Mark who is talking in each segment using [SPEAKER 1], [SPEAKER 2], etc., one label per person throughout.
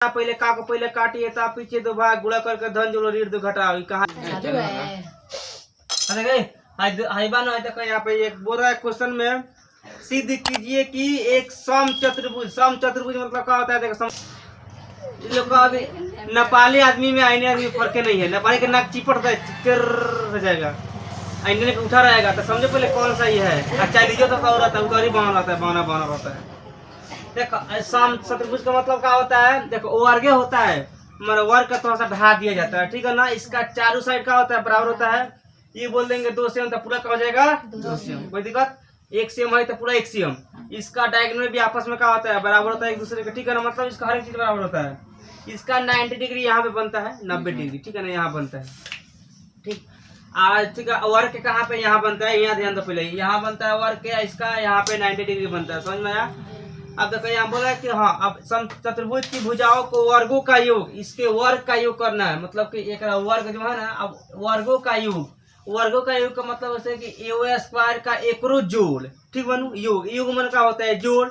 [SPEAKER 1] पहले का को पहले काटिए ता पीछे दो भाग गुणा करके धन जोड़ो ऋण दो घटाओ कहा अरे हाइबान है देखो यहाँ पे एक बोल रहा है क्वेश्चन में सिद्ध कीजिए कि एक सम चतुर्भुज मतलब क्या होता है देखो लोग का अभी नेपाली आदमी में आईने आदमी फर्क नहीं है। नेपाली का नाक चिपटता है हो जाएगा आईने में उठा रहेगा तो समझो पहले कौन सा ये है। अच्छा लीजिए तो और रहता है उधर बना रहता है बना रहता है। देखो सम चतुर्भुज का मतलब क्या होता है देखो वर्ग होता है मतलब वर्ग का थोड़ा सा ढा दिया जाता है ठीक है ना। इसका चारों साइड का होता है बराबर होता है। ये बोल देंगे 2 सेम तो पूरा क्या हो जाएगा 2 सेम कोई दिक्कत 1 सेम है तो पूरा 1 सेम। इसका डायगोनल भी आपस में क्या होता है बराबर होता है एक दूसरे का ठीक है ना। मतलब इसका हर एक चीज बराबर होता है। इसका 90 डिग्री यहाँ पे बनता है 90 डिग्री ठीक है ना यहाँ बनता है ठीक। आज ठीक है वर्ग कहाँ पे यहाँ बनता है यहाँ ध्यान दो पहले यहाँ बनता है वर्ग के इसका यहाँ पे 90 डिग्री बनता है समझ में आया। अब देखो यहाँ बोला कि हाँ अब सम चतुर्भुज की भुजाओं को वर्गों का योग इसके वर्ग का योग करना है। मतलब कि एक वर्ग जो है ना अब वर्गों का योग का मतलब ऐसे कि ए स्क्वायर का एक जोड़ ठीक बनू योग मन का होता है जोड़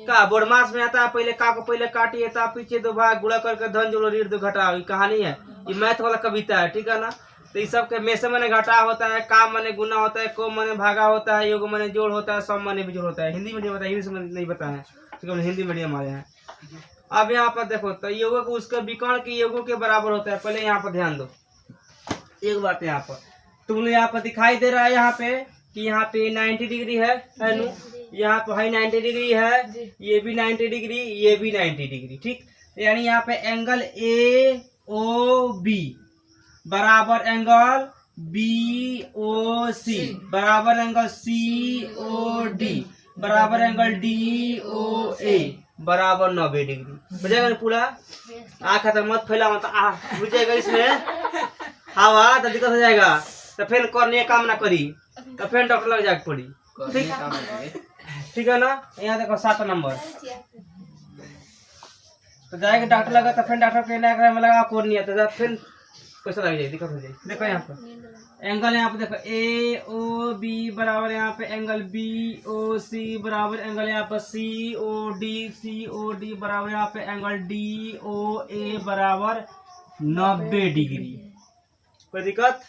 [SPEAKER 1] का बोडमास में आता है। पहले का को पहले काटिए ता पीछे दो भाग गुणा करके धन जोड़ो ऋण दो घटाओ कहानी है। ये मैथ वाला कविता है ठीक है ना। तो इस सब के में से मैंने घटा होता है काम मने गुना होता है को मने भागा होता है योग मने जोड़ होता है सब मने बिजोड़ होता है। हिंदी मीडियम होता है इंग्लिश में नहीं पता है ठीक है हिंदी मीडियम हमारे यहाँ। अब यहाँ पर देखो तो योग को उसके विकर्ण के योगों के बराबर होता है। पहले यहाँ पर ध्यान दो एक बात यहाँ पर तुमने यहाँ पर दिखाई दे रहा है यहाँ पे कि यहाँ पे 90 डिग्री है नु यहाँ पे है 90 डिग्री है ये भी 90 डिग्री ये भी 90 डिग्री ठीक। यानी यहाँ पे एंगल ए ओ बी बराबर एंगल बी ओ सी बराबर एंगल सी ओ डी बराबर एंगल डी ओ ए बराबर 90 डिग्री बुझेगा ना पूरा। आँख तो मत फैला मत बुझेगा इसमें हवा तो दिक्कत हो जाएगा तो फिर करने काम ना करी तो फिर डॉक्टर लग जाके पड़ी ठीक है ना। यहाँ देखो 7 नंबर तो जाएगा डॉक्टर लगा तो फिर डॉक्टर के में लगा कोर्निया तो फिर पैसा लग जाए दिक्कत हो जाए। देखो यहाँ पर एंगल यहाँ पे देखो ए ओ बी बराबर यहाँ पे एंगल बी ओ सी बराबर एंगल यहाँ पर सी ओ डी बराबर यहाँ पे एंगल डी ओ ए बराबर 90 डिग्री कोई दिक्कत।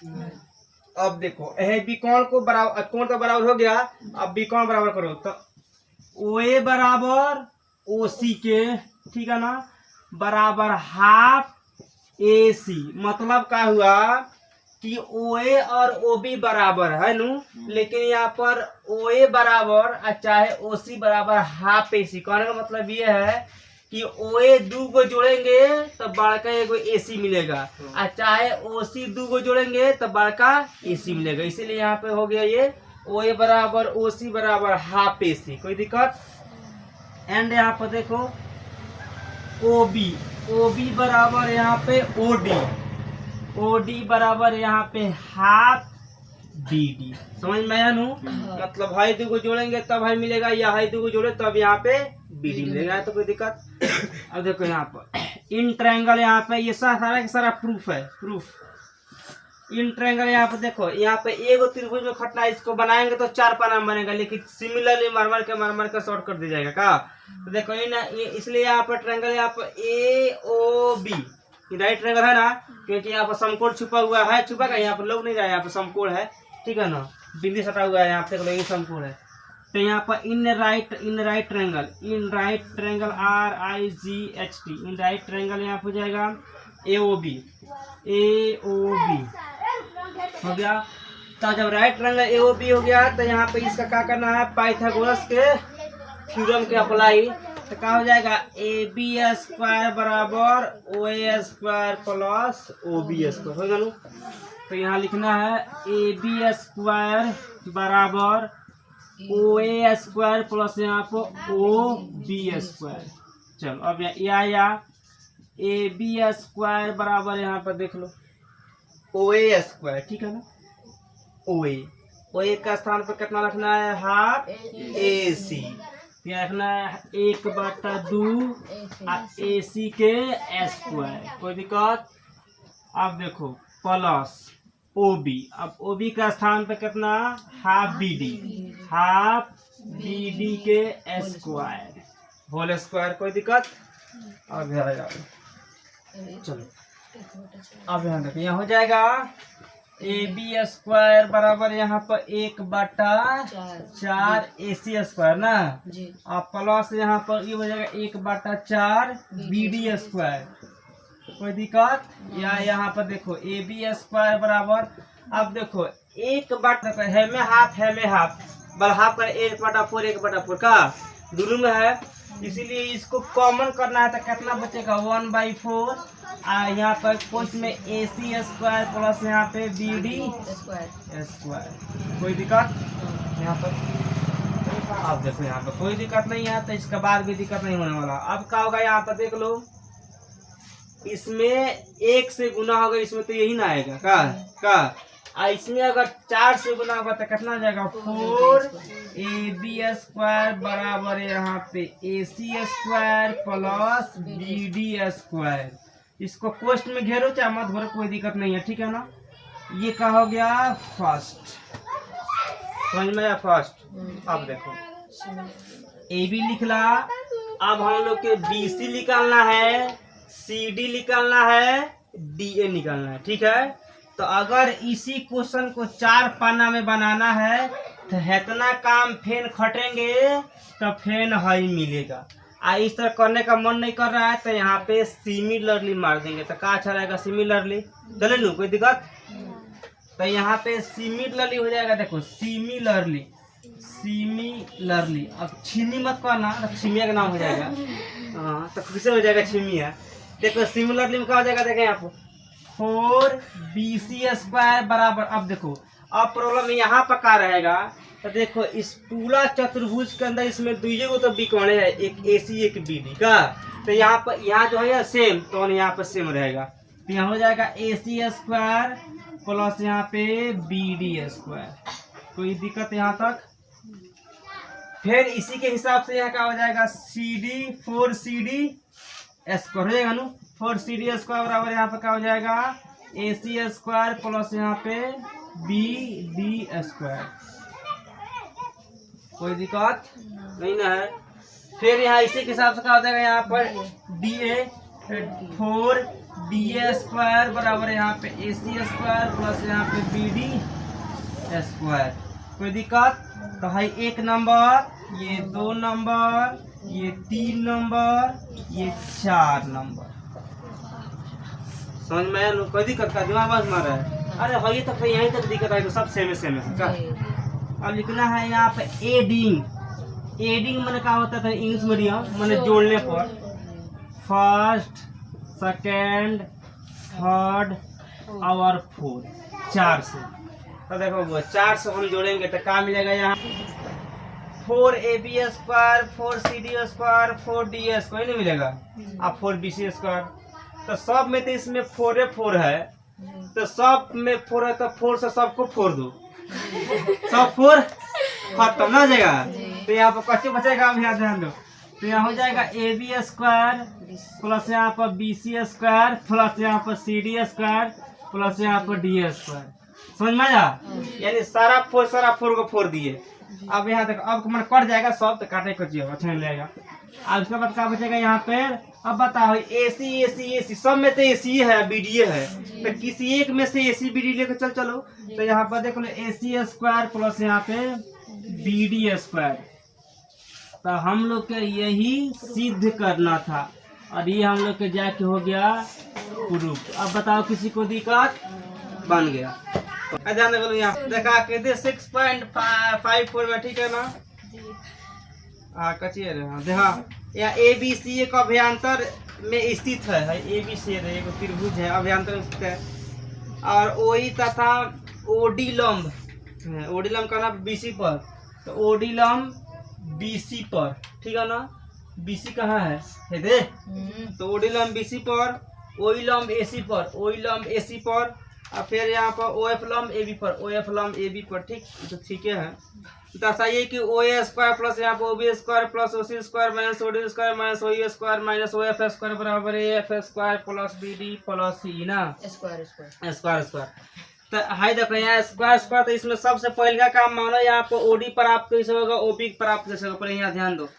[SPEAKER 1] अब देखो बी कोण को बराबर कोण तो बराबर हो गया। अब बी कोण बराबर करो तो ओ ए बराबर ओ सी के ठीक है ना बराबर हाफ ए सी। मतलब क्या हुआ कि ओ ए और ओ बी बराबर है नु लेकिन यहाँ पर ओ ए बराबर चाहे ओ सी बराबर हाफ ए सी। कहने का मतलब ये है कि ओ ए 2 को जोड़ेंगे तो बड़का एगो एसी मिलेगा और चाहे ओ सी 2 को जोड़ेंगे तो बड़का एसी मिलेगा। इसीलिए यहाँ पे हो गया ये ओ ए बराबर ओ सी बराबर हाफ एसी कोई दिक्कत। एंड यहाँ पर देखो ओ बी बराबर यहाँ पे ओ डी बराबर यहाँ पे हाफ डी डी समझ में आया नु। मतलब हाई 2 को जोड़ेंगे तब हाई मिलेगा या हाई 2 को जोड़े तब यहाँ पे बी डी मिलेगा तो कोई दिक्कत। अब देखो यहाँ पर इन ट्रायंगल यहाँ पे ये सारा का सारा प्रूफ है इन ट्रायंगल यहाँ पे देखो यहाँ पे एगो त्रिभुज में खटना इसको बनाएंगे तो 4 पाना बनेगा लेकिन सिमिलरली मार के शॉर्ट कर दिया जाएगा का। तो देखो इसलिए यहाँ पर ट्रायंगल यहाँ पर ए ओ बी राइट ट्रायंगल है ना क्योंकि यहाँ पर समकोण छुपा हुआ है छुपा का यहाँ पर लोग नहीं जाए यहाँ पर समकोण है ठीक है ना बिंदी सटा हुआ है यहाँ पे ये समकोण है। तो यहाँ पर in right triangle are I ji H T in right triangle यहाँ हो जाएगा ए ओ बी हो गया। तो जब right triangle A O B हो गया तो यहाँ पे इसका क्या करना है पाइथागोरस के थ्योरम के अप्लाई तो क्या हो जाएगा ए बी स्क्वायर बराबर O A square plus O B square होगा ना। तो यहाँ लिखना है ए बी स्क्वायर बराबर ओ ए स्क्वायर प्लस यहाँ पर ओ बी स्क्वायर। चलो अब या ए बी स्क्वायर बराबर यहाँ पर देख लो ओ ए स्क्वायर ठीक है ना। ओ ए का स्थान पर कितना रखना है हाफ ए सी यहाँ रखना है 1/2 ए सी के स्क्वायर कोई दिक्कत। अब देखो प्लस ओ बी अब ओ बी का स्थान पे कितना हाफ बी डी के स्क्वायर होल स्क्वायर कोई दिक्कत। अब चलो अब यहाँ देखो, यहाँ हो जाएगा AB स्क्वायर बराबर यहाँ पर 1/4 AC स्क्वायर ना, और प्लस यहाँ पर ये हो जाएगा 1/4 BD स्क्वायर। कोई दिक्कत? या यहाँ पर देखो AB स्क्वायर बराबर, अब देखो 1/, है में हाफ बल हाफ कर 1/4 1/4 का दोनों में है, इसीलिए इसको कॉमन करना है तो कितना बचेगा 1/4। यहाँ पर कुछ में AC स्क्वायर प्लस यहाँ पे BD स्क्वायर। कोई दिक्कत यहाँ पर? अब देखो यहाँ पर कोई दिक्कत नहीं है, तो इसके बाद भी दिक्कत नहीं होने वाला। अब क्या होगा यहाँ पर देख लो, इसमें 1 से गुना होगा, इसमें तो यही ना आएगा का इसमें अगर 4 से गुना होगा तो कितना हो जाएगा 4AB स्क्वायर बराबर यहाँ पे AC square plus BD square. इसको क्वेश्च में घेरो चाहे मत घेरो, कोई दिक्कत नहीं है, ठीक है ना। ये क्या हो गया फर्स्ट, समझ में आया फर्स्ट। अब देखो AB लिख ला, अब हम लोग के BC निकालना है, CD निकालना है, DA निकालना है, ठीक है। तो अगर इसी क्वेश्चन को 4 पन्ना में बनाना है तो इतना काम फेन खटेंगे तो फेन हाई मिलेगा। इस तरह करने का मन नहीं कर रहा है तो यहाँ पे सिमिलरली मार देंगे, तो क्या अच्छा रहेगा सिमिलरली, चले लो कोई दिक्कत। तो यहाँ पे सिमिलरली हो जाएगा, देखो सिमिलरली, अब छिमी मत करना, तो छिमिया का नाम हो जाएगा। हाँ तो किसे हो जाएगा छिमिया। देखो सिमिलरली में क्या हो जाएगा, देखें यहाँ पर 4BC स्क्वायर बराबर, अब देखो अब प्रॉब्लम यहाँ पर क्या रहेगा, तो देखो इस पूरा चतुर्भुज के अंदर इसमें दुइये तो बिकोणे है, एक AC एक BD का, तो यहाँ पर यहाँ जो है सेम, तो यहाँ पर सेम रहेगा, तो यहाँ हो जाएगा AC स्क्वायर प्लस यहाँ पे BD स्क्वायर। कोई दिक्कत यहाँ तक? फिर इसी के हिसाब से यहाँ क्या हो जाएगा 4CD स्क्वायर हो जाएगा ना, 4CD स्क्वायर बराबर यहाँ पे क्या हो जाएगा AC स्क्वायर प्लस यहाँ पे BD स्क्वायर। कोई दिक्कत नहीं ना है। फिर यहाँ इसी के हिसाब से क्या हो जाएगा यहाँ पर DA 4DA स्क्वायर बराबर यहाँ पे AC स्क्वायर प्लस यहाँ पे BD स्क्वायर। कोई दिक्कत? तो है 1 नंबर, ये 2 नंबर, ये 3 नंबर, ये 4 नंबर। समझ में आया? कोई दिक्कत का दिमाग बस मार रहा है। अरे वही तक यहीं तक दिक्कत है, तो सब सेम है क्या? अब लिखना है यहाँ पे एडिंग मैंने क्या होता था इंग्लिश मीडियम, मैंने जोड़ने पर फर्स्ट सेकेंड थर्ड और फोर्थ 4 से। तो देखो वो 4 से हम जोड़ेंगे तो क्या मिलेगा यहाँ 4AB square 4CD square 4D square नहीं मिलेगा, अब 4BC स्क्वायर। तो सब में तो इसमें 4 है, तो सब में 4 है, तो 4 से सबको 4 दो, सब 4 खत्म ना हो जाएगा। तो यहाँ पर कच्चे बचेगा, अब यहाँ ध्यान दो, तो यहाँ हो जाएगा AB स्क्वायर प्लस यहाँ पर BC स्क्वायर प्लस यहाँ पर CD स्क्वायर प्लस यहाँ पर D स्क्वायर। समझ में आया? यानी सारा 4 को 4 दिए। अब यहाँ तक अब मन कट जाएगा सब, तो काटे कचिए अच्छा नहीं लगेगा। अब उसके बाद क्या बचेगा यहाँ पे, अब बताओ AC सब में तो AC है BD है, तो किसी एक में से AC BD लेकर चलो। तो यहाँ पर देख लो AC स्क्वायर प्लस यहाँ पे BD स्क्वायर। तो हम लोग के यही सिद्ध करना था और ये हम लोग के जाके हो गया प्रूफ। अब बताओ किसी को दिक्कत? बन गया। ध्यान देखो यहाँ देखा के दे 6.54 में, ठीक है ना। कचिए देखा यहाँ ABC एक अभ्यंतर में स्थित है ABC एक त्रिभुज है अभ्यंतर में स्थित है, और OE तथा OD लंब का नाम BC पर, तो OD लंब BC पर, ठीक है ना। BC कहाँ है दे, तो OD लंब BC पर, OE लंब AC पर, OE लंब AC पर, और फिर यहाँ पर OF लंब AB पर, OF लंब AB पर, ठीक। तो ठीक है दर्शाइए कि OA स्क्वायर प्लस यहाँ पर OB square plus OC square minus OD square minus OE square minus OF square बराबर AF square plus BD plus C ना स्क्वायर। तो हाई देखो यहाँ स्क्वायर, तो इसमें सबसे पहले का काम मानो यहाँ पर OD प्राप्त कैसे होगा, OB प्राप्त कैसे होगा, पर यहाँ ध्यान दो।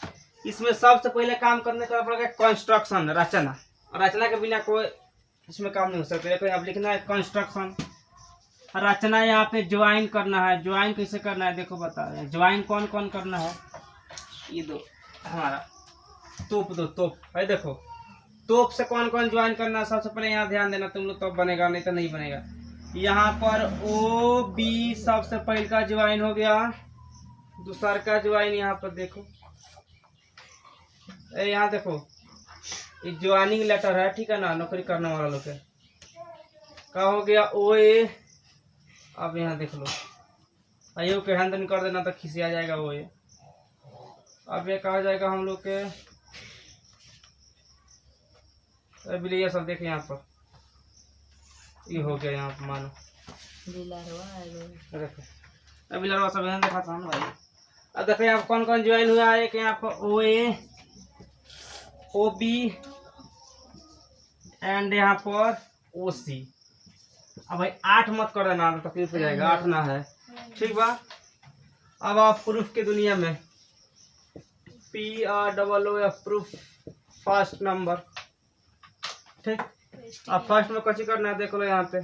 [SPEAKER 1] इसमें सबसे पहले काम करने का पड़ेगा कंस्ट्रक्शन, रचना। रचना के बिना कोई इसमें काम नहीं हो सकता। देखो अब लिखना है कंस्ट्रक्शन, रचना यहाँ पे ज्वाइन करना है। ज्वाइन कैसे करना है देखो बता रहे हैं। ज्वाइन कौन कौन करना है, ये दो हमारा तोप, दो तोप है। देखो तोप से कौन कौन ज्वाइन करना है, सबसे पहले यहाँ ध्यान देना तुम लोग, तो बनेगा, नहीं तो नहीं बनेगा। यहाँ पर ओ बी सबसे पहले का ज्वाइन हो गया, दूसरा का ज्वाइन यहाँ पर देखो, यहाँ देखो ये ज्वाइनिंग लेटर है, ठीक है ना, नौकरी करने वाला लोग का हो गया ओ ए। अब यहाँ देख लो, आयो के हैंडल कर देना तो खिसिया जाएगा ओ ए। अब ये कहा जाएगा हम लोग के ये सब देखे यहाँ पर, ये हो गया यहाँ पर मानो देखो, अभी लड़वा सब यहाँ देखा था भाई। अब देखो यहाँ कौन कौन ज्वाइन हुआ है, यहाँ पर ओ ए, ओ बी एंड यहाँ पर ओ सी। अब भाई 8 मत कर देना, तकलीफ हो जाएगा, 8 ना है, ठीक बा। अब आप प्रूफ की दुनिया में PROOF प्रूफ फर्स्ट नंबर, ठीक। अब फर्स्ट में कैसे करना है देख लो, यहाँ पे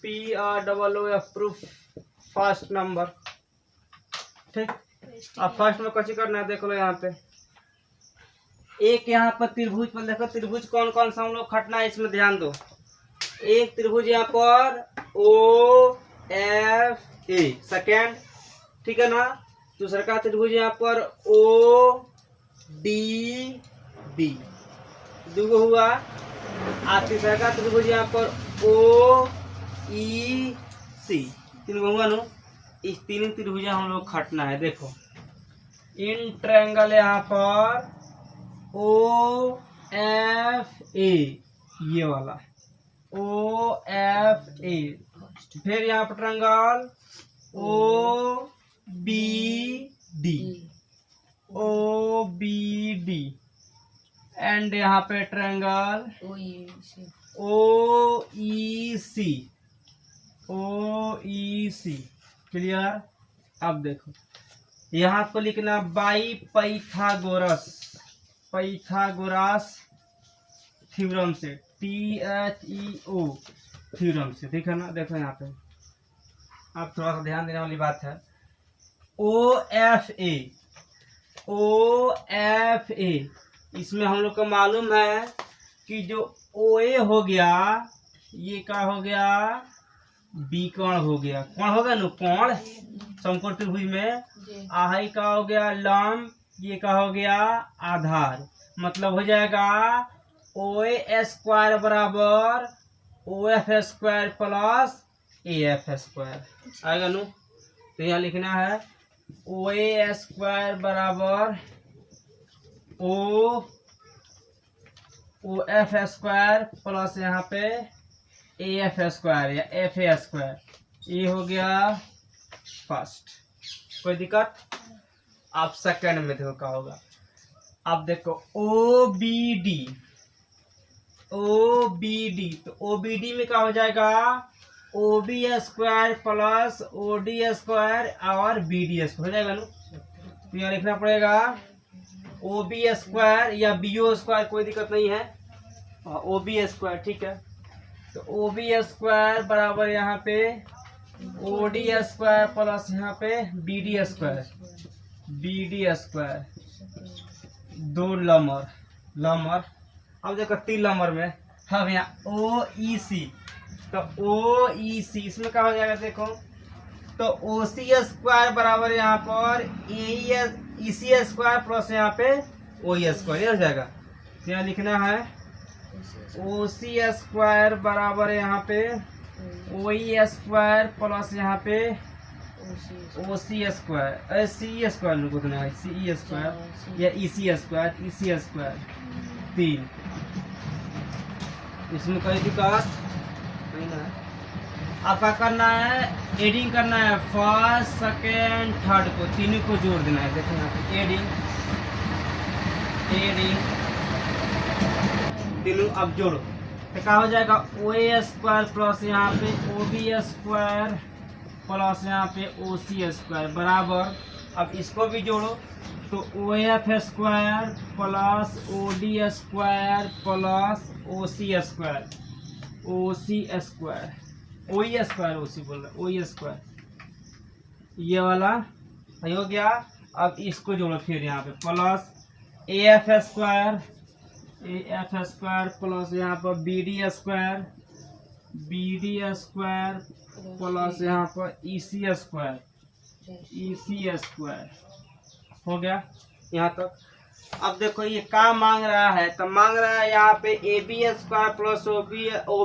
[SPEAKER 1] PROOF प्रूफ फर्स्ट नंबर, ठीक। अब फर्स्ट में कैसे करना है देख लो, यहाँ पे एक यहाँ पर त्रिभुज पर देखो, त्रिभुज कौन कौन सा हम लोग खटना है इसमें ध्यान दो। एक त्रिभुज यहाँ पर OFA सेकेंड, ठीक है ना। दूसरा का त्रिभुज यहाँ पर ODB दो हुआ, और तीसरा का त्रिभुज यहाँ पर OEC तीन हुआ नो। इस तीन त्रिभुज हम लोग खटना है। देखो इन ट्रायंगल यहाँ पर OFA, ये वाला OFA, फिर यहाँ पर ट्रायंगल OBD एंड यहाँ पे ट्रायंगल OEC। क्लियर। अब देखो यहाँ पर लिखना बाई पाइथागोरस थ्योरम से, THEO थ्योरम से, ठीक है ना। देखो यहाँ पे अब थोड़ा सा ध्यान देने वाली बात है। OFA इसमें हम लोग को मालूम है कि जो OA हो गया, ये क्या हो गया, बी कोण हो गया, कौन होगा नु कोण समकोण त्रिभुज में। आई का हो गया लंब, ये का हो गया आधार, मतलब हो जाएगा OA स्क्वायर बराबर OF square plus AF square आएगा नु। तो यहाँ लिखना है OA स्क्वायर बराबर OF स्क्वायर प्लस यहाँ पे AF स्क्वायर या FA स्क्वायर, ये हो गया फर्स्ट। कोई दिक्कत। आप सेकंड में देखो क्या होगा। अब देखो OBD, तो OBD में क्या हो जाएगा, OB square plus OD square और BD स्क्वायर हो जाएगा ना। तो यहाँ लिखना पड़ेगा OB स्क्वायर या BO स्क्वायर, कोई दिक्कत नहीं है, OB स्क्वायर, ठीक है। तो OB स्क्वायर बराबर यहाँ पे OD स्क्वायर प्लस यहाँ पे BD स्क्वायर, दो लमर। अब देखो 3 लमर में हम यहाँ OEC, तो OEC इसमें क्या हो जाएगा देखो, तो OC स्क्वायर बराबर यहाँ पर EC स्क्वायर प्लस यहाँ पे OE स्क्वायर, ये हो जाएगा। तो यहाँ लिखना है OC स्क्वायर बराबर यहाँ पे OE स्क्वायर प्लस यहाँ पे OC स्क्वायर, CE स्क्वायर कितना है, CE स्क्वायर या EC स्क्वायर 3। इसमें कोई दिक्कत नहीं है। आपका करना है एडिंग करना है, फर्स्ट सेकेंड थर्ड को तीनों को जोड़ देना है। देखो यहाँ पे एडिंग तीनों अब जोड़ो तो क्या हो जाएगा, OA स्क्वायर प्लस यहाँ पे OB स्क्वायर प्लस यहाँ पे OC स्क्वायर बराबर अब इसको भी जोड़ो तो O F square plus O D square plus O C square O C square O E square O C बोल रहा है ओ ई स्क्वायर ये वाला हो गया। अब इसको जोड़ो फिर यहाँ पे प्लस ए एफ स्क्वायर प्लस यहाँ पर बी डी स्क्वायर प्लस यहाँ पर ई सी स्क्वायर हो गया यहाँ तक। अब देखो ये क्या मांग रहा है, तो मांग रहा है यहाँ पे A B square plus O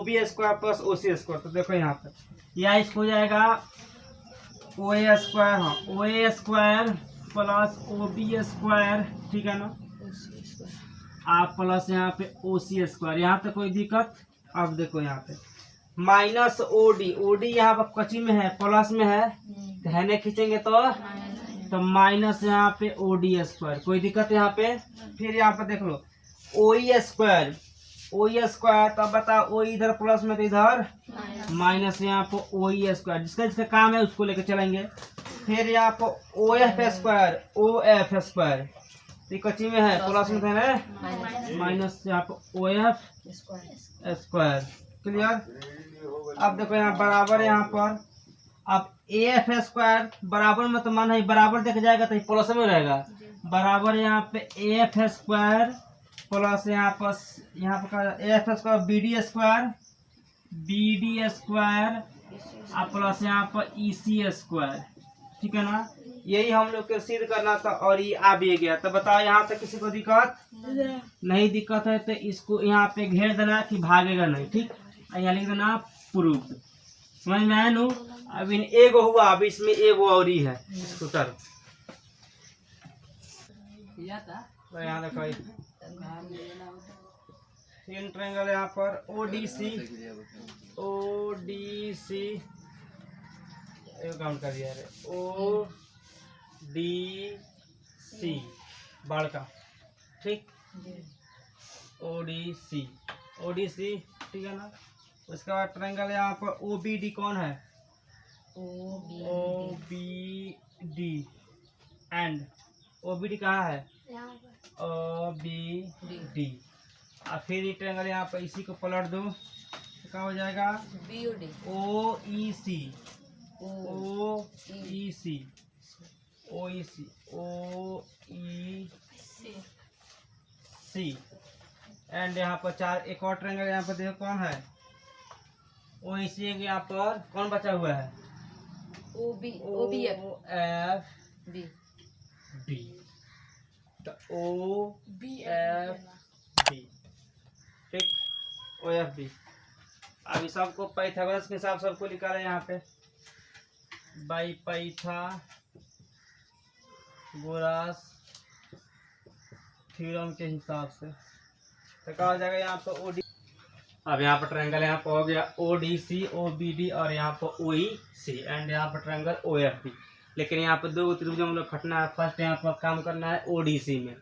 [SPEAKER 1] B square plus O C square. तो देखो यहाँ पे या इसको हो जाएगा ओ ए स्क्वायर, हाँ O A square plus O B square, ठीक है ना, आप प्लस यहाँ पे ओ सी स्क्वायर। यहाँ पे कोई दिक्कत? अब देखो यहाँ पे माइनस ओ डी यहाँ पर कच्ची में है, प्लस में है, धैर्य खींचेंगे तो माइनस यहाँ पे ओ डी स्क्वायर। कोई दिक्कत यहाँ पे? फिर यहाँ पे देख लो ओ ई स्क्वायर तो बताओ ओ इधर प्लस में तो इधर माइनस, यहाँ पे ओ ई स्क्वायर जिसका जिसका काम है उसको लेकर चलेंगे। फिर यहाँ पे ओ एफ स्क्वायर तो कच्ची में है, प्लस में है माइनस, यहाँ पे ओ एफ स्क्वायर। क्लियर? अब देखो यहाँ बराबर, यहाँ पर अब ए एफ स्क्वायर बराबर में तो मान है बराबर देख जाएगा तो प्लस में रहेगा, बराबर यहाँ पे ए एफ स्क्वायर प्लस यहाँ पर A F square B D square plus यहाँ पर ई सी स्क्वायर, ठीक है ना। यही हम लोग को सिद्ध करना था और ये आ भी गया। तो बताओ यहाँ तक किसी को दिक्कत नहीं? दिक्कत है तो इसको यहाँ पे घेर देना कि भागेगा नहीं, ठीक। यहाँ लिख देना प्रूफ। समझ में आया नू? अब इन एगो हुआ, अब इसमें एगो और ही है स्कूटर। तो यहाँ देखो इन ट्रायंगल यहाँ पर ओ डी सी काउंट कर दिया है, ओ डी सी बड़का, ठीक, ओ डी सी ठीक है ना। उसके बाद ट्रायंगल यहाँ पर ओ बी डी कौन है? O B D and O B D कहाँ है? O B D. और फिर ये ट्रायंगल यहाँ पर इसी को पलट दो तो क्या हो जाएगा? ओ ई सी एंड यहाँ पर चार एक और ट्रायंगल यहाँ पर देखो कौन है? ओ ई सी। यहाँ पर कौन बचा हुआ है? O F B. तो ओ एफ बी, ठीक, ओ एफ बी। अभी सबको पाइथागोरस के हिसाब सबको निकाले यहाँ पे बाई पाइथागोरस थ्योरम के हिसाब से। तो क्या हो जाएगा यहाँ पर ओ डी। अब यहाँ पर ट्रायंगल यहाँ पर हो गया O D C, O B D और यहाँ पर ओ ई सी एंड यहाँ पर ट्रायंगल ओ एफ बी। लेकिन यहाँ पर दो त्रिभुज हम लोग खटना है। फर्स्ट यहाँ पर काम करना है ओ डी सी में,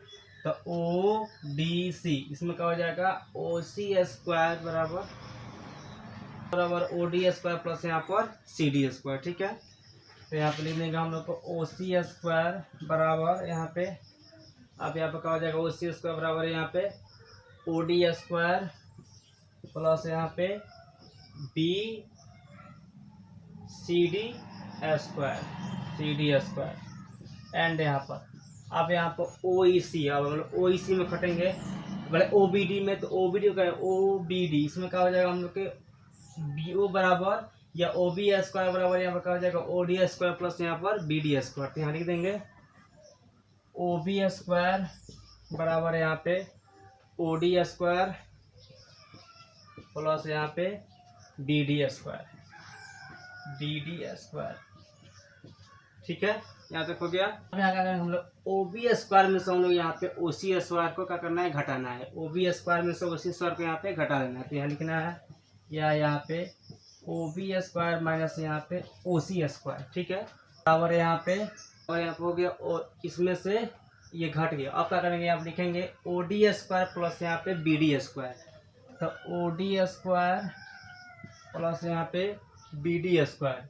[SPEAKER 1] तो ओ डी सी इसमें क्या हो जाएगा? ओ सी स्क्वायर बराबर ओ डी स्क्वायर प्लस यहाँ पर सी डी स्क्वायर, ठीक है। तो यहाँ पर लिख देंगे हम लोग को ओ सी स्क्वायर बराबर यहाँ पे, अब यहाँ पर क्या हो जाएगा? ओ सी स्क्वायर बराबर यहाँ पे ओ डी स्क्वायर प्लस यहाँ पे B C D square and यहाँ पर अब यहाँ पर ओ ई सी। अब ओ ई सी में खटेंगे बोले ओ बी डी में, तो ओ बी डी का ओ बी डी इसमें क्या हो जाएगा? हम लोग के बी ओ बराबर या ओ बी स्क्वायर बराबर यहाँ पर क्या हो जाएगा? ओ डी स्क्वायर प्लस यहाँ पर बी डी स्क्वायर। तो यहाँ लिख देंगे ओ बी स्क्वायर बराबर यहाँ पे ओ डी स्क्वायर प्लस यहाँ पे डी डी स्क्वायर, ठीक है। यहाँ तक हो गया। अब यहाँ क्या करेंगे हम लोग? ओ बी स्क्वायर में से हम लोग यहाँ पे ओ सी स्क्वायर को क्या करना है? घटाना है। ओ बी स्क्वायर में से ओ सी स्क्वायर को यहाँ पे घटा देना है। तो यहाँ लिखना है या यहाँ पे ओ बी स्क्वायर माइनस यहाँ पे ओ सी स्क्वायर, ठीक है, बराबर यहाँ पे, और यहाँ पे हो गया और इसमें से ये घट गया। अब क्या करेंगे? यहाँ पे लिखेंगे ओ डी स्क्वायर प्लस यहाँ पे बी डी स्क्वायर। तो ओ डी स्क्वायर प्लस यहाँ पे बी डी स्क्वायर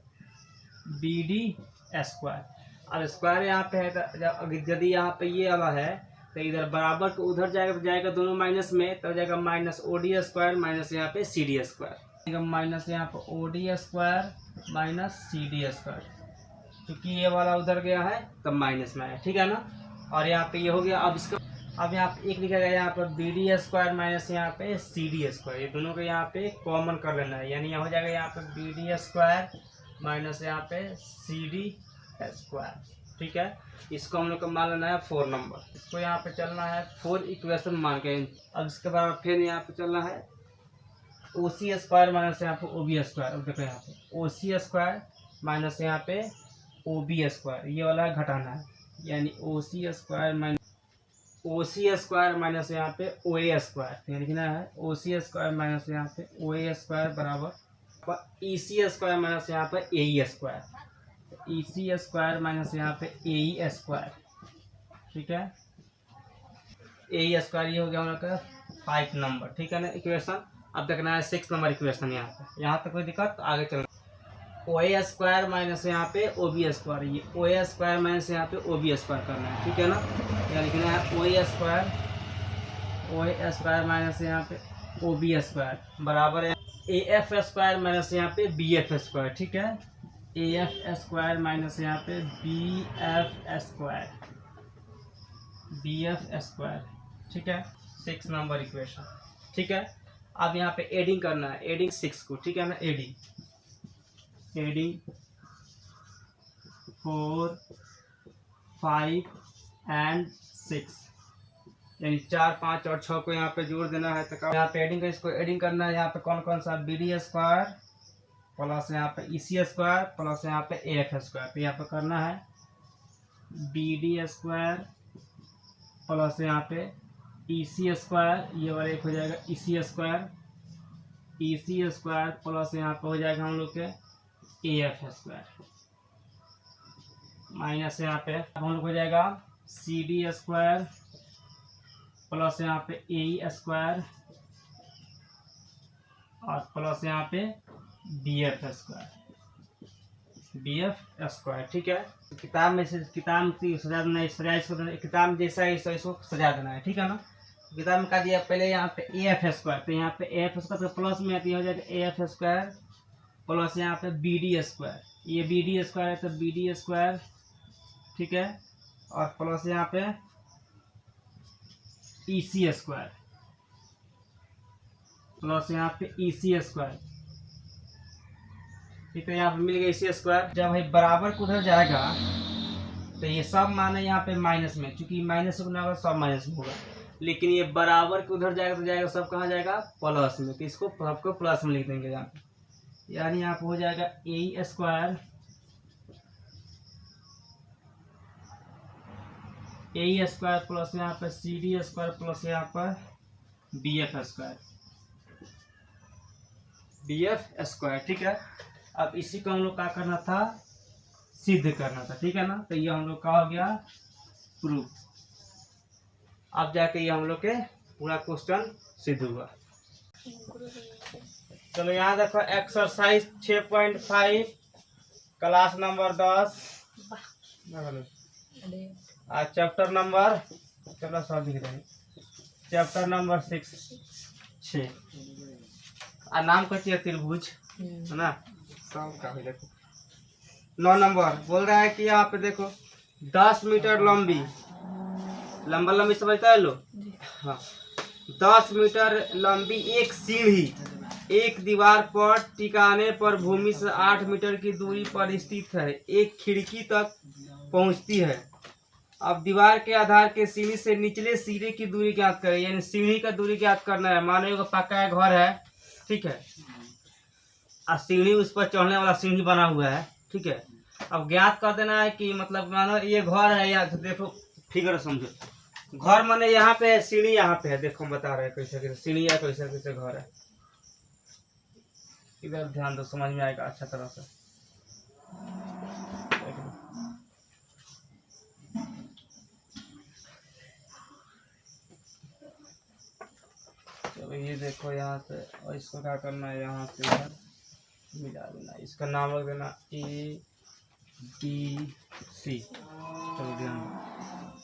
[SPEAKER 1] अब स्क्वायर यहाँ पे है तो यदि यहाँ पे ये वाला है तो इधर बराबर को उधर जाएगा तो जाएगा दोनों माइनस में, तो जाएगा minus O D square minus यहाँ पे सी डी स्क्वायर, माइनस यहाँ पे O D square minus C D square, क्योंकि ये वाला उधर गया है तब माइनस में आया, ठीक है ना। और यहाँ पे ये हो गया। अब इसका अब यहाँ पे एक लिखा गया यहाँ पर बी डी स्क्वायर माइनस यहाँ पे सी डी स्क्वायर, ये दोनों को यहाँ पे कॉमन कर लेना है, यानी यहाँ हो जाएगा यहाँ पे बी डी स्क्वायर माइनस यहाँ पे सी डी स्क्वायर, ठीक है। इसको हम लोग को मान लेना है 4 नंबर, इसको यहाँ पे चलना है 4 इक्वेशन मान के। अब इसके बाद फिर यहाँ पे चलना है ओ सी स्क्वायर माइनस यहाँ पे ओ बी स्क्वायर। अब देखो यहाँ पे ओ सी स्क्वायर माइनस यहाँ पे ओ बी स्क्वायर, ये वाला घटाना है, यानी ओ सी स्क्वायर माइनस यहाँ पे ओ ए स्क्वायर, यानी लिखना है ओ सी स्क्वायर माइनस यहाँ पे ओ ए स्क्वायर बराबर ई सी स्क्वायर माइनस यहाँ पे ए ई स्क्वायर, ई सी स्क्वायर माइनस यहाँ पे ए ई स्क्वायर, ठीक है। ए ई स्क्वायर ये हो गया हम लोग का 5 नंबर, ठीक है ना इक्वेशन। अब देखना है 6 नंबर इक्वेशन। यहाँ तक कोई दिक्कत, आगे चलना। ओ ए स्क्वायर माइनस यहाँ पे ओ बी स्क्वायर, ये ओ ए स्क्वायर माइनस यहाँ पे ओ बी स्क्वायर करना है, ठीक है ना। यहाँ लिखना है ओ ए स्क्वायर माइनस यहाँ पे ओ बी स्क्वायर बराबर है ए एफ स्क्वायर माइनस यहाँ पे बी एफ स्क्वायर, ठीक है। ए एफ स्क्वायर माइनस यहाँ पे बी एफ स्क्वायर, ठीक है। 6 नंबर इक्वेशन, ठीक है। अब यहाँ पे एडिंग करना है, एडिंग 6 को, ठीक है ना। एडिंग 4 5 एंड 6, यानी 4 5 और 6 को यहाँ पे जोड़ देना है। तो यहाँ पे एडिंग का इसको एडिंग करना है। यहाँ पे कौन कौन सा बी डी स्क्वायर प्लस यहाँ पे ई सी स्क्वायर प्लस यहाँ पे ए एफ स्क्वायर, तो यहाँ पे करना है बी डी स्क्वायर प्लस यहाँ पे ई सी स्क्वायर, ये वाला एक हो जाएगा ई सी स्क्वायर प्लस यहाँ पे हो जाएगा हम लोग के ए एफ स्क्वायर माइनस यहाँ पे हम लोग हो जाएगा सी डी स्क्वायर प्लस यहाँ पे ए ई स्क्वायर और प्लस यहाँ पे बी एफ स्क्वायर, ठीक है। किताब में से किताब सजा देना है, सजा इसको किताब जैसा है इसको सजा देना है, ठीक है ना। किताब में कहा दिया पहले यहाँ पे ए एफ स्क्वायर, तो यहाँ पे ए एफ स्क्वायर तो प्लस में आती हो जाएगा ए एफ स्क्वायर प्लस यहाँ पे बी डी स्क्वायर, ये बी डी स्क्वायर है तो बी डी स्क्वायर, ठीक है। और प्लस यहाँ पे ई सी स्क्वायर प्लस यहाँ पे ई सी स्क्वायर, ठीक है। यहाँ पे मिल गया ई सी स्क्वायर। जब भाई बराबर को उधर जाएगा तो ये सब माने यहाँ पे माइनस में, क्योंकि माइनस में होगा सब माइनस में होगा, लेकिन ये बराबर के उधर जाएगा तो जाएगा सब कहाँ जाएगा प्लस में, तो इसको सबको प्लस में लिख देंगे यहाँ पे, यानी यहाँ पे हो जाएगा ए स्क्वायर प्लस यहाँ पर सी डी स्क्वायर प्लस यहाँ पर बी एफ स्क्वायर, ठीक है। अब इसी को हम लोग क्या करना था, सिद्ध करना था, ठीक है ना। तो ये हम लोग का हो गया प्रूफ। अब जाके ये हम लोग के पूरा क्वेश्चन सिद्ध हुआ। चलो यहाँ देखो exercise 6.5 class number 10 chapter number chapter number 6 नाम कहती है त्रिभुज, है ना। देखो 9 नंबर बोल रहा है कि यहाँ पे देखो 10 मीटर लंबी समझता है लो, हाँ 10 मीटर लंबी एक सीढ़ी एक दीवार पर टिकाने पर भूमि से 8 मीटर की दूरी पर स्थित है, एक खिड़की तक पहुंचती है। अब दीवार के आधार के सीढ़ी से निचले सिरे की दूरी ज्ञात करें, यानी सीढ़ी का दूरी ज्ञात करना है। मानो पक्का घर है, ठीक है, और सीढ़ी उस पर चढ़ने वाला सीढ़ी बना हुआ है, ठीक है। अब ज्ञात कर देना है कि मतलब मानो ये घर है, या देखो फिगर समझो, घर माने यहाँ पे सीढ़ी यहाँ पे है, देखो हम बता रहे हैं कैसे कैसे सीढ़ी है, कैसे कैसे घर है। इधर ध्यान दो, समझ में आएगा अच्छा तरह से। तो ये देखो यहाँ से, और इसको क्या करना है, यहाँ से इधर मिला देना, इसका नाम रख देना ए बी सी। चलो ध्यान दो।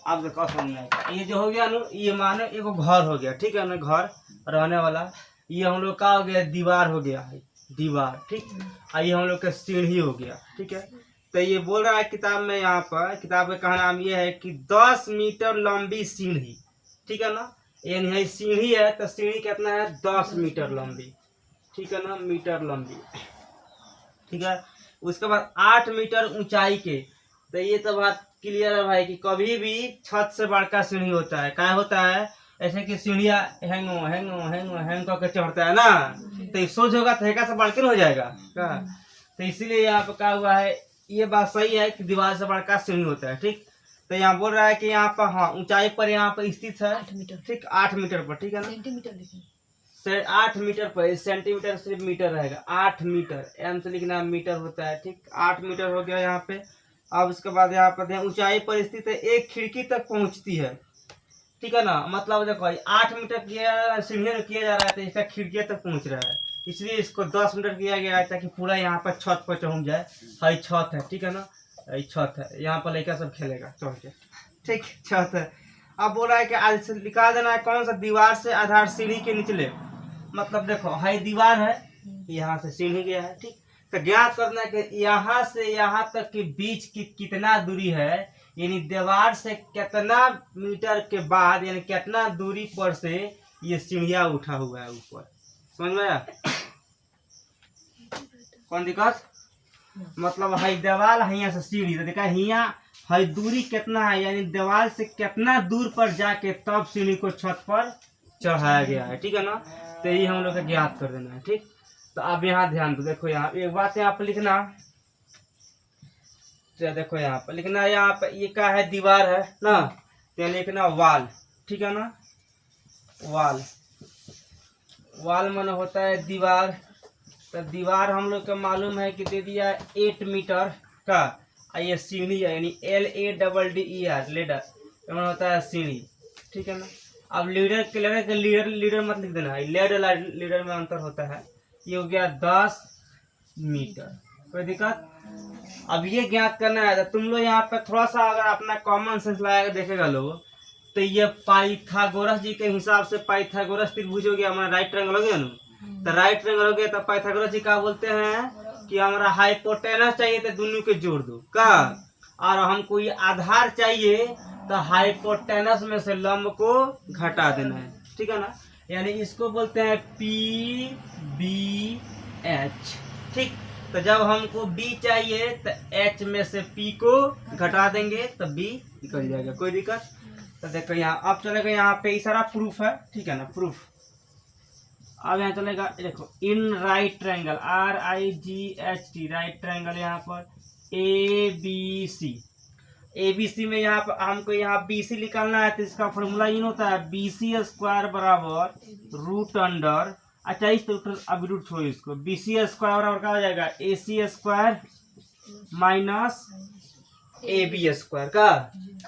[SPEAKER 1] अब देखो समझ में आएगा। ये जो हो गया ना, ये माने एगो घर हो गया, ठीक है ना, घर रहने वाला। ये हम लोग का हो गया, दीवार हो गया है, दीवार, ठीक। और ये हम लोग का सीढ़ी हो गया, ठीक है। तो ये बोल रहा है किताब में, यहाँ पर किताब का नाम ये है कि 10 मीटर लंबी सीढ़ी, ठीक है ना। यानी सीढ़ी है तो सीढ़ी कितना है, 10 मीटर लंबी, ठीक है ना, मीटर लंबी, ठीक है। उसके बाद 8 मीटर ऊंचाई के। तो ये तो बात क्लियर है भाई कि कभी भी छत से बड़का सीढ़ी होता है, क्या होता है, ऐसे कि सीढ़िया हैंग करके चढ़ता है ना, तो सोच होगा तो हेका से बड़के हो जाएगा क्या। तो इसीलिए यहाँ पे क्या हुआ है, ये बात सही है कि दीवार से बड़का सीढ़ी होता है, ठीक। तो यहाँ बोल रहा है कि यहाँ पर, हाँ, ऊंचाई पर यहाँ पर स्थित है, 8 मीटर, ठीक, 8 मीटर पर, ठीक है ना। सेंटीमीटर 8 मीटर पर, सेंटीमीटर सिर्फ मीटर रहेगा, 8 मीटर, एम से लिखना मीटर होता है, ठीक। 8 मीटर हो गया यहाँ पे। अब उसके बाद यहाँ पर ऊंचाई पर स्थित है, एक खिड़की तक पहुंचती है, ठीक है ना। मतलब देखो 8 मीटर किया सीढ़ियां किया जा रहा है, तो इसका खिड़की तक पहुंच रहा है, इसलिए इसको 10 मीटर किया गया है ताकि पूरा यहाँ पर छत पर पहुंच जाए। हई छत है, ठीक है ना, यही छत है, यहाँ पर लड़का सब खेलेगा चढ़ के, ठीक, छत है। अब बोल रहा है कि आज से निकाल देना है कौन सा, दीवार से आधार सीढ़ी के निचले। मतलब देखो हई दीवार है, यहाँ से सीढ़ी गया है, ठीक। तो ज्ञात करना है कि यहाँ से यहाँ तक के बीच की कितना दूरी है, यानी दीवार से कितना मीटर के बाद, यानी कितना दूरी पर से ये सीढ़िया उठा हुआ है ऊपर। समझ में आया कौन दिक्कत। मतलब हई दीवार है, यहाँ से सीढ़ी, तो देखा यहाँ हई दूरी कितना है, यानी दीवार से कितना दूर पर जाके तब सीढ़ी को छत पर चढ़ाया गया है, ठीक है ना। तो ये हम लोग को ज्ञात कर देना है, ठीक। तो अब यहाँ ध्यान दो, देखो यहाँ एक बात यहाँ पर लिखना, तो देखो यहाँ पर लिखना, यहाँ पर ये क्या है, दीवार है ना, तो लिखना वाल, ठीक है ना। वाल, वाल माने होता है दीवार। तो दीवार हम लोग को मालूम है कि दे दिया 8 मीटर का। ये सीढ़ी है, यानी LADDER, लेडर मैंने होता है सीढ़ी, ठीक है ना। अब लीडर के लीडर लीडर मत लिख देना है, लीडर में अंतर होता है। ये हो गया 10 मीटर, कोई दिक्कत। अब ये ज्ञात करना है, तो तुम लोग यहाँ पे थोड़ा सा अगर अपना कॉमन सेंस लगा के देखेगा लोग, तो ये पाइथागोरस जी के हिसाब से पाइथागोरस त्रिभुज हो गया, हमारा राइट ट्रायंगल हो गया ना। तो राइट ट्रायंगल हो गया, तो पाइथागोरस जी क्या बोलते हैं कि हमारा हाइपोटेनस चाहिए तो दोनों के जोड़ दो का, और हमको ये आधार चाहिए तो हाइपोटेनस में से लंब को घटा देना है, ठीक है ना। यानी इसको बोलते हैं PBH, ठीक। तो जब हमको B चाहिए तो H में से P को घटा देंगे तो B निकल जाएगा, कोई दिक्कत। तो देखो यहाँ अब चलेगा, यहाँ पे सारा प्रूफ है, ठीक है ना, प्रूफ। अब यहाँ चलेगा, देखो in right triangle, RIGHT, right triangle, यहाँ पर ABC में यहाँ पर हमको यहाँ BC निकालना है, तो इसका फॉर्मूला इन होता है BC² बराबर रूट अंडर, अच्छा इस तो अभी रूट छोड़ो इसको, BC² बराबर क्या हो जाएगा, AC² माइनस AB² का,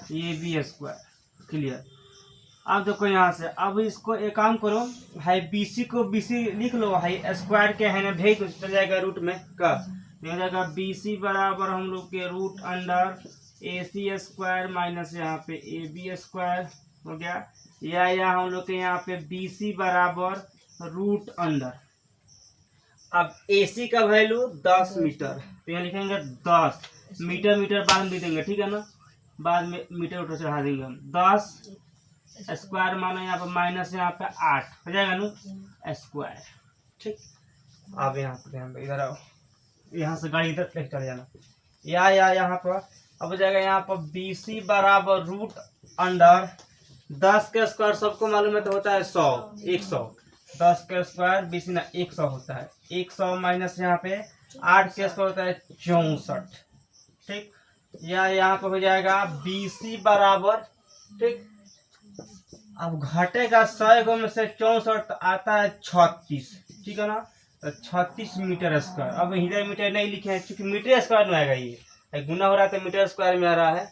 [SPEAKER 1] AB², क्लियर। अब देखो यहाँ से, अब इसको एक काम करो, हाई BC को BC लिख लो, हाई स्क्वायर के है ना भेज तो चल जाएगा रूट में का, हो जाएगा BC बराबर हम लोग के रूट अंडर AC² माइनस यहाँ पे AB² हो गया, या हम लोग के यहाँ पे BC बराबर रूट अंडर। अब AC का वैल्यू 10 मीटर, तो यहाँ लिखेंगे 10 मीटर, मीटर बाद में देंगे, ठीक है ना, बाद में मीटर उटर चढ़ा देंगे हम। 10 स्क्वायर मानो यहाँ पे माइनस यहाँ पे 8 हो जाएगा ना स्क्वायर, ठीक। अब यहाँ पे ध्यान इधर आओ, यहाँ से गाड़ी इधर लेकर चले जाना, या यहाँ पर अब हो जाएगा यहाँ पर BC बराबर रूट अंडर 10 के स्क्वायर सबको मालूम है तो होता है 100, 100, 10 के स्क्वायर BC ना 100 होता है, 100 माइनस यहाँ पे 8 के स्क्वायर होता है 64, ठीक। या यहाँ पे हो जाएगा BC बराबर, ठीक। अब घटेगा 100 गो में से 64 आता है 36, ठीक है ना, तो 36 मीटर स्क्वायर। अब इधर मीटर नहीं लिखे हैं क्योंकि मीटर स्क्वायर में आएगा, ये गुना हो रहा है तो मीटर स्क्वायर में आ रहा है,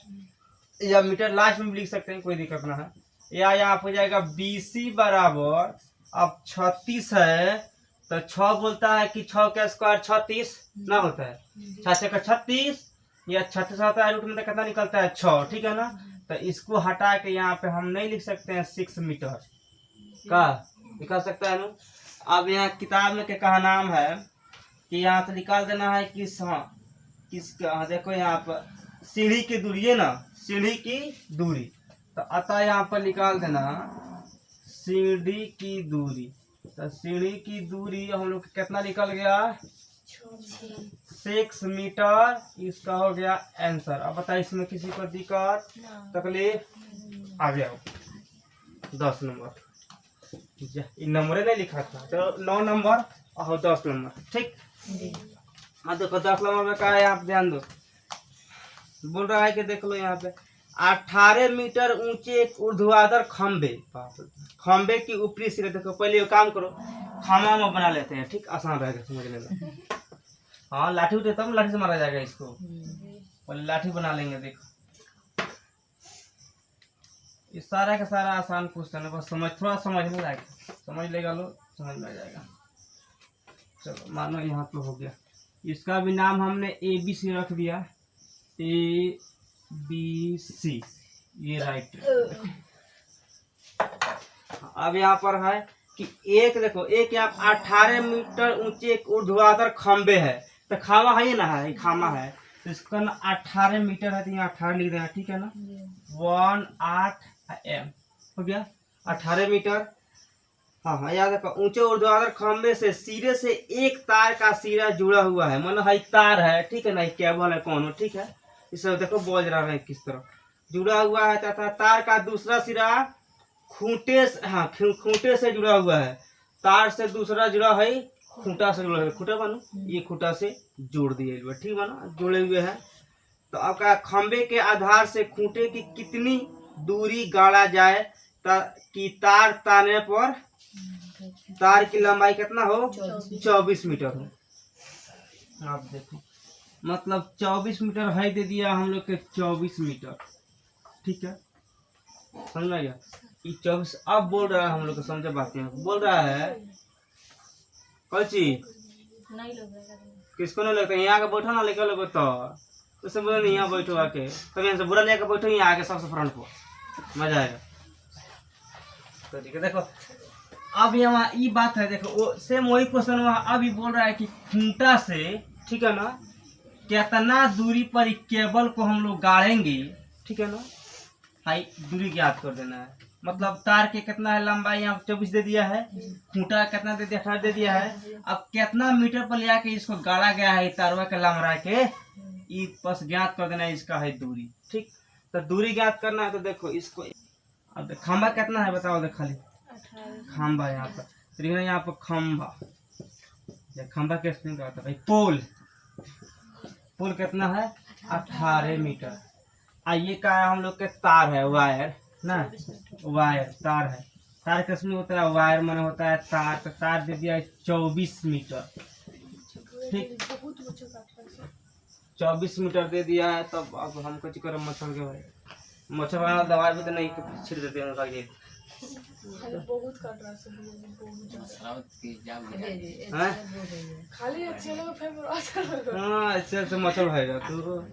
[SPEAKER 1] या मीटर लास्ट में भी लिख सकते हैं, कोई दिक्कत ना है। या यहाँ हो जाएगा BC बराबर, अब 36 है तो 6 बोलता है कि 6 का स्क्वायर 36 ना होता है, 6 का 36 ये 36 आता है, रूट में कितना निकलता है 6, ठीक है ना। तो इसको हटा के यहाँ पे हम नहीं लिख सकते हैं 6 मीटर का, निकल सकता है ना। अब यहाँ किताब में कहा नाम है कि यहाँ से निकाल देना है किस, हाँ किसका, देखो यहाँ पर सीढ़ी की दूरी है ना, सीढ़ी की दूरी, तो अतः यहाँ पर निकाल देना सीढ़ी की दूरी। तो सीढ़ी की दूरी हम लोग कितना निकल गया 6 मीटर, इसका हो गया आंसर। अब बताइए इसमें किसी को दिक्कत तकलीफ आ गया 10 नंबर, नंबर नहीं लिखा था तो 9 नंबर और 10 नंबर, ठीक। हाँ देखो 10 नंबर में कहा है, आप ध्यान दो, बोल रहा है कि देख लो यहाँ पे 18 मीटर ऊंचे एक ऊर्ध्वाधर खंबे की ऊपरी सिरे, देखो पहले ये काम करो, खामा में बना लेते हैं, ठीक, आसान रहेगा समझने में। हाँ लाठी उठे तब लाठी से मारा जाएगा इसको, पहले लाठी बना लेंगे। देखो ये सारा का सारा आसान क्वेश्चन है, बस थोड़ा समझने लायक, समझ लेगा लोग, समझ में आ जाएगा। चलो मानो यहाँ पे हो गया, इसका भी नाम हमने ABC रख दिया, ABC, ये राइट। अब यहाँ पर है कि एक, देखो एक यहाँ 18 मीटर ऊंचे एक ऊर्ध्वाधर खंबे है, तो खामा है ना, है खामा है, तो इसका ना 18 मीटर है, तो यहाँ 18 लिख देना, ठीक है ना। 18 m हो गया 18 मीटर। हाँ याद रखो, ऊंचे ऊर्ध्वाधर खंबे से सिरे से एक तार का सिरा जुड़ा हुआ है, मतलब है तार है, ठीक है ना, केबल है कौन हो, ठीक है। इस देखो बोल रहा है किस तरह जुड़ा हुआ है, तथा तार का दूसरा सिरा खूंटे से, हाँ खूंटे से जुड़ा हुआ है, तार से दूसरा जुड़ा है खूंटा से जुड़ा है, खूंटा बनो ये खूंटा से जोड़ दिए हुए, ठीक बना, जुड़े हुए हैं। तो आपका खंबे के आधार से खूंटे की कितनी दूरी गाड़ा जाए कि तार ताने पर तार की लंबाई कितना हो 24 मीटर हो। आप देखो मतलब 24 मीटर है, दे दिया हम लोग के 24 मीटर, ठीक है, समझ में गया। ये 24 अब बोल रहा है हम लोग को, समझे बात में बोल रहा है कोई चीज किसको नहीं लगता, यहाँ आके बैठो ना, लेकर लोग तो उससे बोलो नहीं, यहाँ बैठो आके, तब यहाँ से बुरा लेकर बैठो, यहाँ आके सबसे फ्रंट पर मजा आएगा। तो ठीक है, देखो अब यहाँ ये बात है, देखो वो सेम वही क्वेश्चन वहाँ अभी बोल रहा है कि खूंटा से, ठीक है ना, कितना दूरी पर केबल को हम लोग गाड़ेंगे, ठीक है ना, हाई दूरी ज्ञात कर देना है। मतलब तार के कितना है लंबाई, यहाँ 24 दे दिया है, खूंटा कितना दे दिया 18 दे दिया है। अब कितना मीटर पर ले आके इसको गाड़ा गया है, तारवा के लंबरा के ये बस ज्ञात कर देना है, इसका है दूरी, ठीक। तो दूरी ज्ञात करना है, तो देखो इसको, अब खंबा कितना है बताओ, देख खाली खंबा यहाँ पर, तो यहाँ पर खंबा, खंबा कैसे का होता है भाई, पोल कितना है 18 मीटर। ये का है हम लोग के तार है, वायर ना, वायर तार है, तार किसमें होता है, वायर में होता है तार, तो तार दे दिया 24 मीटर, ठीक 24 मीटर दे दिया है। तब अब हम कुछ करें मच्छर के भाई, मच्छर वाला दवाई भी तो नहीं छिड़ देते हैं उनका, ये बहुत कट रहा है खाली अच्छे लोग फिर, हाँ अच्छे से मच्छर भागेगा, तो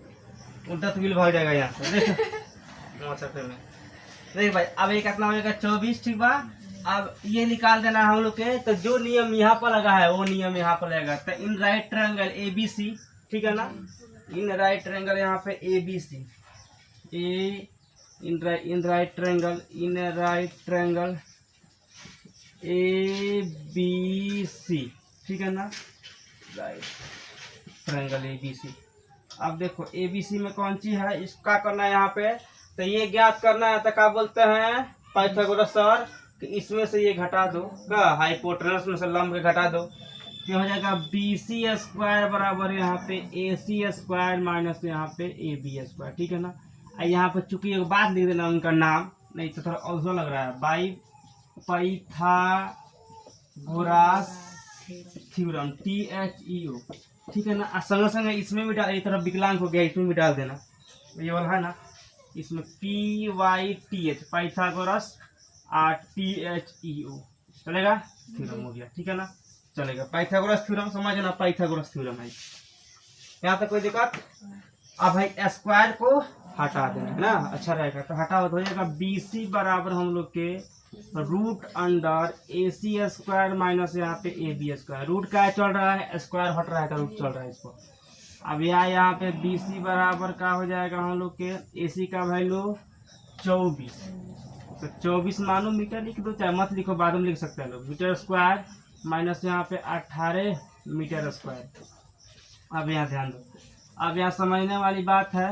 [SPEAKER 1] उल्टा तो बिल भाग जाएगा यहाँ से, देखो मच्छर फिर में। देख भाई अब ये कितना हो जाएगा 24, ठीक बा। अब ये निकाल देना हम लोग के, तो जो नियम यहाँ पर लगा है वो नियम यहाँ पर लगेगा। तो इन राइट ट्रायंगल ABC, ठीक है ना, इन राइट ट्रायंगल यहाँ पे ABC, in right triangle ABC, ठीक है ना, राइट ट्रायंगल ABC। अब देखो ABC में कौन सी है, इसका करना है यहाँ पे, तो ये ज्ञात करना है, तो क्या बोलते हैं पाइथागोरस सर कि इसमें से ये घटा दो, क्या हाइपोटेनस में से लंब के घटा दो, तो हो जाएगा BC स्क्वायर बराबर यहाँ पे AC स्क्वायर माइनस यहाँ पे AB स्क्वायर, ठीक है ना। यहाँ पे चूंकि एक बात लिख देना उनका नाम, नहीं तो थोड़ा अवसर लग रहा है, बाई पाइथागोरस थ्योरम THEO, ठीक है ना। संगे संगे इसमें भी डाल, एक तरफ विकलांग हो गया, इसमें भी डाल देना, ये वाला है ना, इसमें PYTH पाइथागोरस THEO चलेगा, थ्योरम हो गया, ठीक है ना, चलेगा। पाइथागोरस थ्योरम समझना, पाइथागोरस थ्योरम है, यहाँ तक कोई दिक्कत अब भाई स्क्वायर को हटा देना है ना, अच्छा रहेगा। तो हटा हो जाएगा BC बराबर हम लोग के root under AC square minus यहाँ पे AB स्क्वायर। रूट क्या चल रहा है, स्क्वायर हट रहा है तो रूट चल रहा है इसको। अब यहाँ पे BC बराबर का हो जाएगा हम लोग के AC का वैल्यू 24। तो 24 मानो मीटर लिख दो, चाहे मत लिखो, बाद में लिख सकते हैं लोग। मीटर स्क्वायर माइनस यहाँ पे 18 मीटर स्क्वायर। अब यहाँ ध्यान दो, अब यहाँ समझने वाली बात है।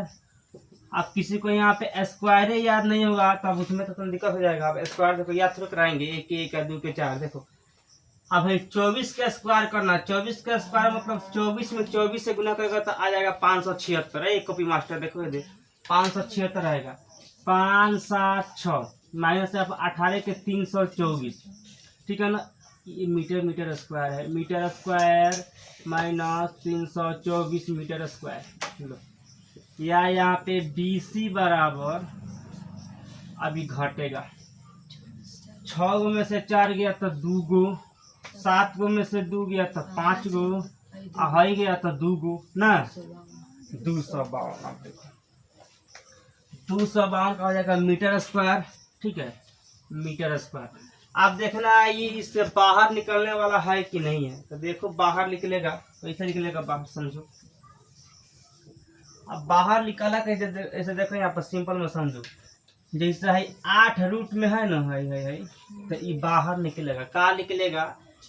[SPEAKER 1] अब किसी को यहाँ पे स्क्वायर याद नहीं होगा तब उसमें तो दिक्कत हो जाएगा। अब स्क्वायर देखो याद थोड़ा कराएंगे, 1 के 1 का 2 के 4। देखो अब भाई 24 का स्क्वायर करना, 24 का स्क्वायर मतलब 24 में 24 से गुना करेगा तो आ जाएगा 576 है। एक कॉपी मास्टर देखो ये 576 आएगा। 5 7 6 माइनस 18 के 324, ठीक है ना। ये मीटर स्क्वायर है, metre square minus 324 metre square. लो या यहाँ पे BC बराबर अभी घटेगा, 6 गो में से 4 गया तो 2 गो, 7 गो में से 2 गया तो 5 गो, है गया तो 2 गो ना, 252। आप देखो 252 का हो जाएगा मीटर स्क्वायर, ठीक है, मीटर स्क्वायर। आप देखना ये इससे बाहर निकलने वाला है कि नहीं है। तो देखो बाहर निकलेगा, कैसे निकलेगा बाहर समझो। अब बाहर निकाला कैसे, ऐसे देखो यहाँ पर सिंपल में समझो। जैसे है 8 रूट में है ना, है तो ये बाहर निकलेगा। कहाँ निकलेगा,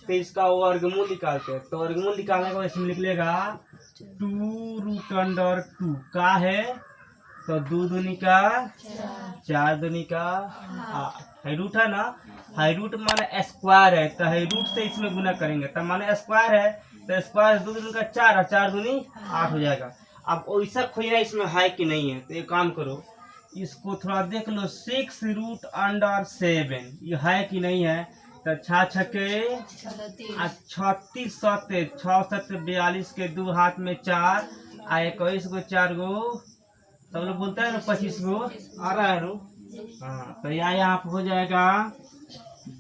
[SPEAKER 1] तो इसका वर्गमूल निकालते हैं। तो वर्गमूल निकालने का इसमें निकलेगा 2 रूट अंडर 2 का है, तो 2 दूनी का 4 दूनी का 8 है रूट है ना। है रूट माने स्क्वायर है, तो है रूट से इसमें गुना करेंगे तो माने स्क्वायर है, तो स्क्वायर 2 दूनी का 4 और 4 दूनी 8 हो जाएगा। अब वैसा खोजना इसमें है कि नहीं है, तो एक काम करो इसको थोड़ा देख लो। 6 रूट अंडर 7 ये है कि नहीं है। तो 6 छके 36 7 6 7 42 के 2 हाथ में 4 आ 21 गो 4 गो, सब लोग बोलते हैं ना 25 गो आ रहा है नो। हाँ तो यहाँ पे हो जाएगा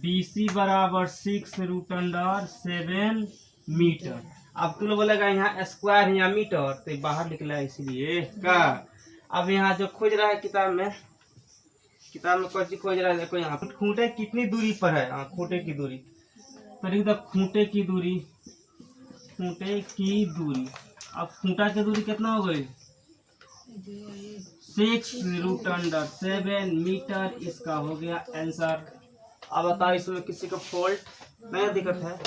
[SPEAKER 1] BC बराबर 6 रूट अंडर 7 मीटर। अब तुम लोग बोलेगा यहाँ स्क्वायर यहाँ मीटर, तो बाहर निकला है इसलिए का। अब यहाँ जो खोज रहा है किताब में कौन सी खोज रहा है, देखो यहाँ पर खूंटे कितनी दूरी पर है। हाँ खूंटे की दूरी, तो लिख दो खूंटे की दूरी, खूंटे की दूरी। अब खूंटा की दूरी कितना हो गई, 6 रूट अंडर 7 मीटर। इसका हो गया आंसर। अब बताओ इसमें किसी का फॉल्ट नहीं, दिक्कत है।